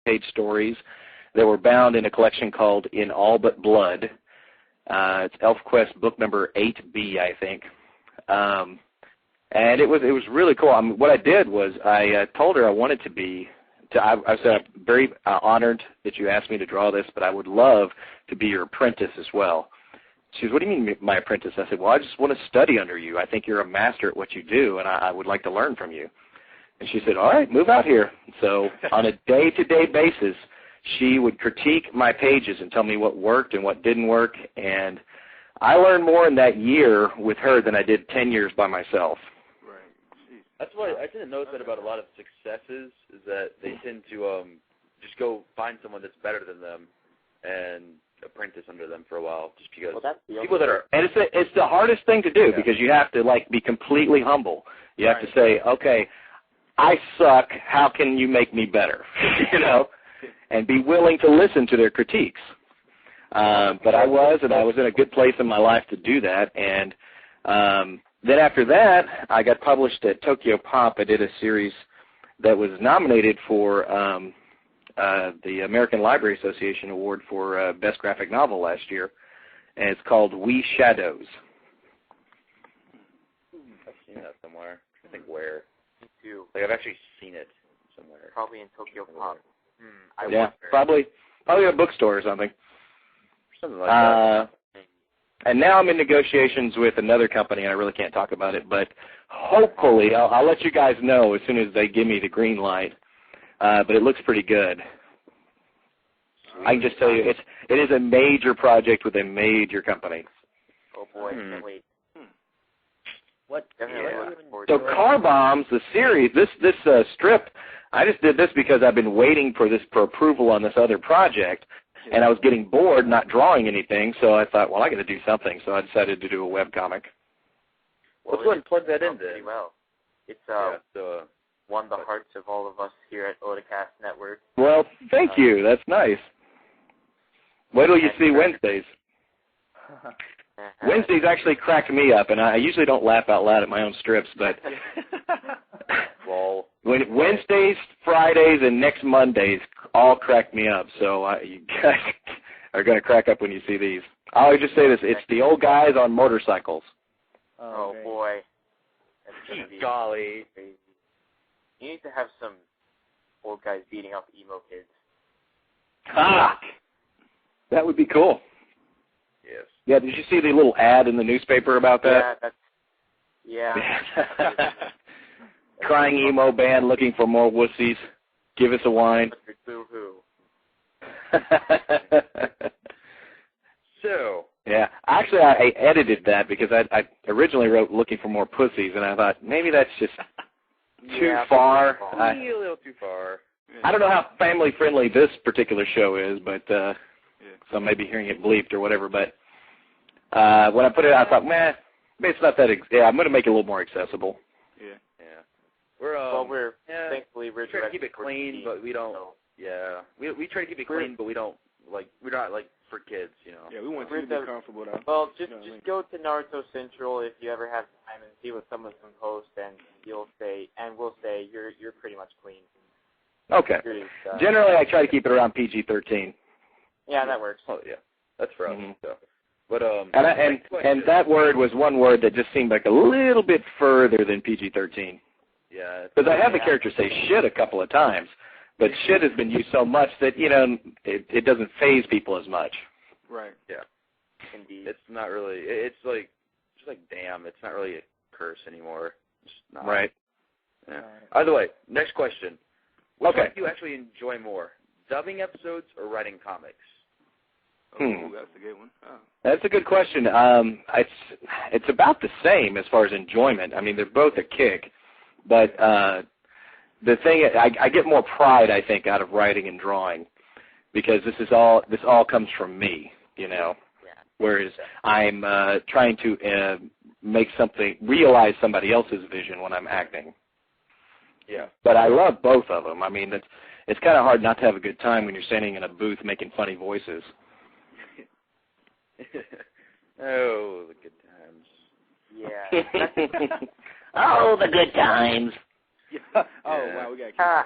page stories that were bound in a collection called In All But Blood. It's ElfQuest book number 8B, I think. And it was really cool. I mean, what I did was I told her I wanted to be, I said, I'm very honored that you asked me to draw this, but I would love to be your apprentice as well. She goes, what do you mean my apprentice? I said, well, I just want to study under you. I think you're a master at what you do, and I would like to learn from you. And she said, all right, move out here. So on a day-to-day basis, she would critique my pages and tell me what worked and what didn't work. And I learned more in that year with her than I did 10 years by myself. Right. That's why I tend to notice that about a lot of successes is that they tend to just go find someone that's better than them and apprentice under them for a while, just because people that are... And it's the hardest thing to do because you have to, like, be completely humble. You have to say, okay, I suck. How can you make me better? You know, and be willing to listen to their critiques. But I was in a good place in my life to do that. And then after that, I got published at Tokyo Pop. I did a series that was nominated for the American Library Association Award for Best Graphic Novel last year, and it's called We Shadows. I've seen that somewhere. I think where. Me too. Like, I've actually seen it somewhere. Probably in Tokyo Pop. Yeah, probably a bookstore or something. Something like that. And now I'm in negotiations with another company, and I really can't talk about it, but hopefully I'll let you guys know as soon as they give me the green light. But it looks pretty good. I can just tell you, it is a major project with a major company. Oh boy, can't wait. What? Yeah. So Car Bombs, the series, this strip, I just did this because I've been waiting for approval on this other project, and I was getting bored not drawing anything, so I thought, well, I got to do something, so I decided to do a webcomic. Let's go ahead and plug that in then. Well, it's won the hearts of all of us here at Otakast Network. Well, thank you. That's nice. Wait till you see Wednesdays. Wednesdays actually cracked me up, and I usually don't laugh out loud at my own strips, but well, Wednesdays, Fridays, and next Mondays all crack me up, so you guys are going to crack up when you see these. I'll just say this, it's the old guys on motorcycles. Oh, boy. That's gonna be golly. Crazy. You need to have some old guys beating up emo kids. Ah! That would be cool. Yes. Yeah, did you see the little ad in the newspaper about that? Yeah, Crying emo band looking for more wussies. Give us a wine. Boo-hoo. So. Yeah, actually I edited that because I originally wrote looking for more pussies, and I thought maybe that's just too far. A little too far. I don't know how family-friendly this particular show is, but some may be hearing it bleeped or whatever, but when I put it out, I thought, maybe it's not that, I'm going to make it a little more accessible. Yeah. We're thankfully we're trying to keep it clean, but we don't, we try to keep it clean, but we don't, like, we're not, like, for kids, you know. Yeah, we want you to be comfortable, though. Well, just go to Naruto Central if you ever have time and see what some of them post, and we'll say you're pretty much clean. Okay. Generally, I try to keep it around PG-13. Yeah, that works. Oh, yeah. That's for us. So. But, and that word was one word that just seemed like a little bit further than PG-13. Yeah. Because I have the character say shit a couple of times, but shit has been used so much that, it doesn't faze people as much. Right. Yeah. Indeed. It's not really, it's like, just like damn, it's not really a curse anymore. It's not. Right. Yeah. Either way, next question. Which one do you actually enjoy more, dubbing episodes or writing comics? Oh, that's a good one. Oh. That's a good question. It's about the same as far as enjoyment. I mean, they're both a kick, but the thing I get more pride, I think, out of writing and drawing because this all comes from me, Yeah. Whereas I'm trying to realize somebody else's vision when I'm acting. Yeah. But I love both of them. I mean, it's kind of hard not to have a good time when you're standing in a booth making funny voices. Oh, the good times. Yeah. Oh, the good times. Yeah. Oh, wow, we got to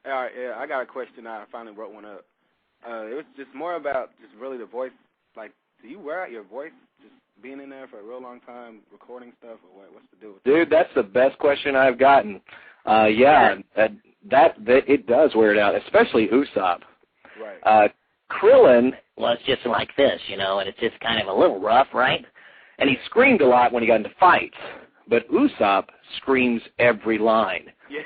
All right, yeah, I got a question. I finally wrote one up. It was just more about just really the voice. Like, do you wear out your voice just being in there for a real long time, recording stuff, or what? What's the deal with that? Dude, that's the best question I've gotten. Yeah, that it does wear it out, especially Usopp. Right. Krillin was just like this, you know, and it's just kind of a little rough, right? And he screamed a lot when he got into fights, but Usopp screams every line. Yeah.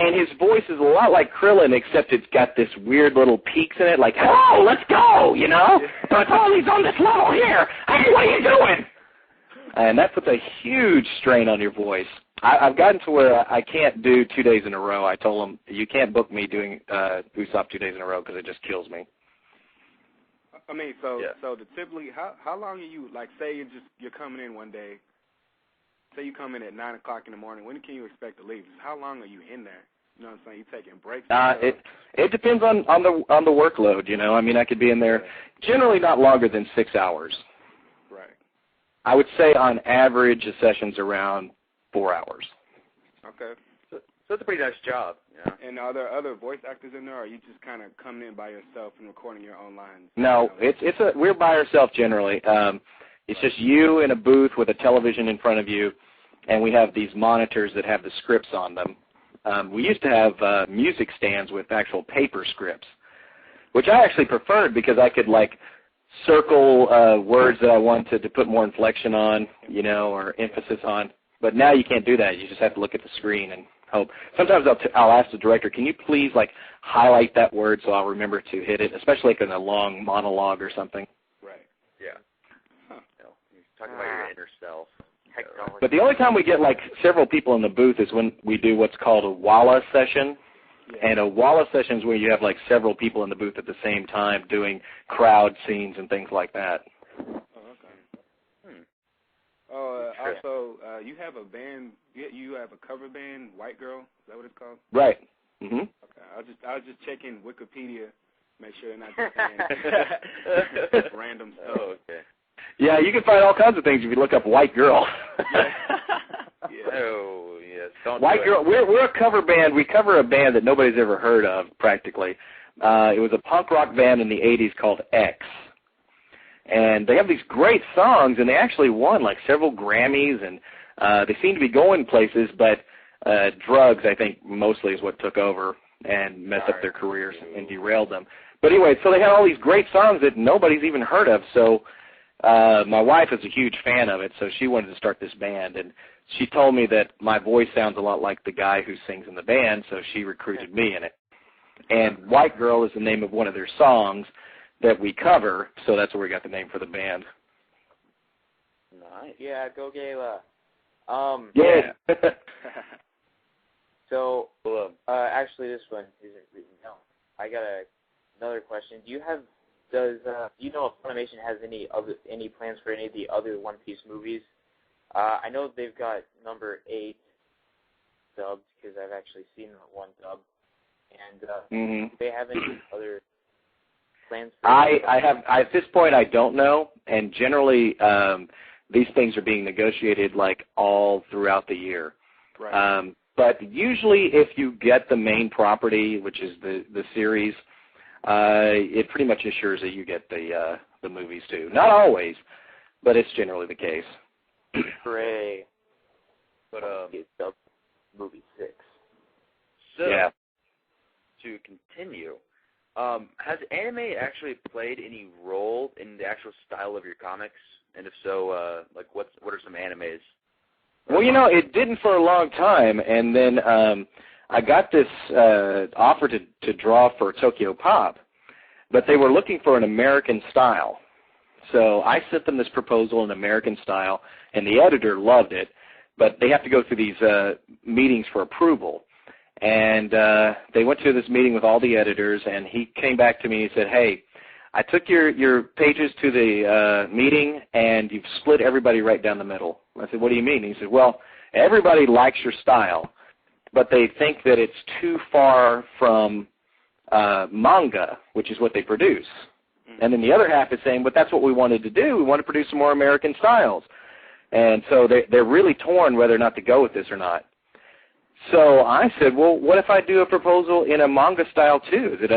And his voice is a lot like Krillin, except it's got this weird little peaks in it, like, hello, let's go, you know? But he's on this level here. Hey, what are you doing? And that puts a huge strain on your voice. I've gotten to where I can't do 2 days in a row. I told him, you can't book me doing Usopp 2 days in a row because it just kills me. I mean, so typically, how long are you, like, say you're coming in one day, say you come in at 9 o'clock in the morning, when can you expect to leave? How long are you in there? You know what I'm saying? You taking breaks? It depends on the workload, you know. I mean, I could be in there generally not longer than 6 hours. Right. I would say on average a session's around 4 hours. Okay. So it's a pretty nice job, yeah. And are there other voice actors in there, or are you just kind of coming in by yourself and recording your own lines? No, we're by ourselves generally. It's just you in a booth with a television in front of you, and we have these monitors that have the scripts on them. We used to have music stands with actual paper scripts, which I actually preferred because I could, like, circle words that I wanted to put more inflection on, you know, or emphasis on. But now you can't do that. You just have to look at the screen and hope. Sometimes I'll ask the director, can you please, like, highlight that word so I'll remember to hit it, especially like in a long monologue or something. Right. Yeah. Huh. You know, you're talking about your inner self. But the only time we get, like, several people in the booth is when we do what's called a Walla session. Yeah. And a Walla session is where you have, like, several people in the booth at the same time doing crowd scenes and things like that. Also, you have a band. You have a cover band, White Girl. Is that what it's called? Right. Mhm. Okay. I was just checking Wikipedia, make sure they're not just saying random stuff. Oh, okay. Yeah, you can find all kinds of things if you look up White Girl. Yeah. Oh, yes. White Girl. We're a cover band. We cover a band that nobody's ever heard of, practically. It was a punk rock band in the 80s called X. And they have these great songs, and they actually won, like, several Grammys, and they seem to be going places, but drugs, I think, mostly is what took over and messed up their careers and derailed them. But anyway, so they had all these great songs that nobody's even heard of, so my wife is a huge fan of it, so she wanted to start this band, and she told me that my voice sounds a lot like the guy who sings in the band, so she recruited me in it. And White Girl is the name of one of their songs that we cover, so that's where we got the name for the band. Nice. Yeah, go Gala. Yeah. So, actually, this one isn't written down. I got another question. Do you know if Funimation has any plans for any of the other One Piece movies? I know they've got number 8 dubbed because I've actually seen one dub, and do they have any other plans for I have at this point I don't know, and generally these things are being negotiated like all throughout the year. Right. But usually if you get the main property, which is the series, it pretty much assures that you get the movies too. Not always, but it's generally the case. Hooray. But movie 6. So yeah. To continue, has anime actually played any role in the actual style of your comics? And if so, like what are some animes? Well, you know, it didn't for a long time, and then I got this offer to draw for Tokyo Pop, but they were looking for an American style. So I sent them this proposal in American style, and the editor loved it, but they have to go through these meetings for approval. And they went to this meeting with all the editors, and he came back to me and he said, hey, I took your pages to the meeting, and you've split everybody right down the middle. I said, what do you mean? He said, well, everybody likes your style, but they think that it's too far from manga, which is what they produce. And then the other half is saying, but that's what we wanted to do. We want to produce some more American styles. And so they're really torn whether or not to go with this or not. So I said, well, what if I do a proposal in a manga style too? Is it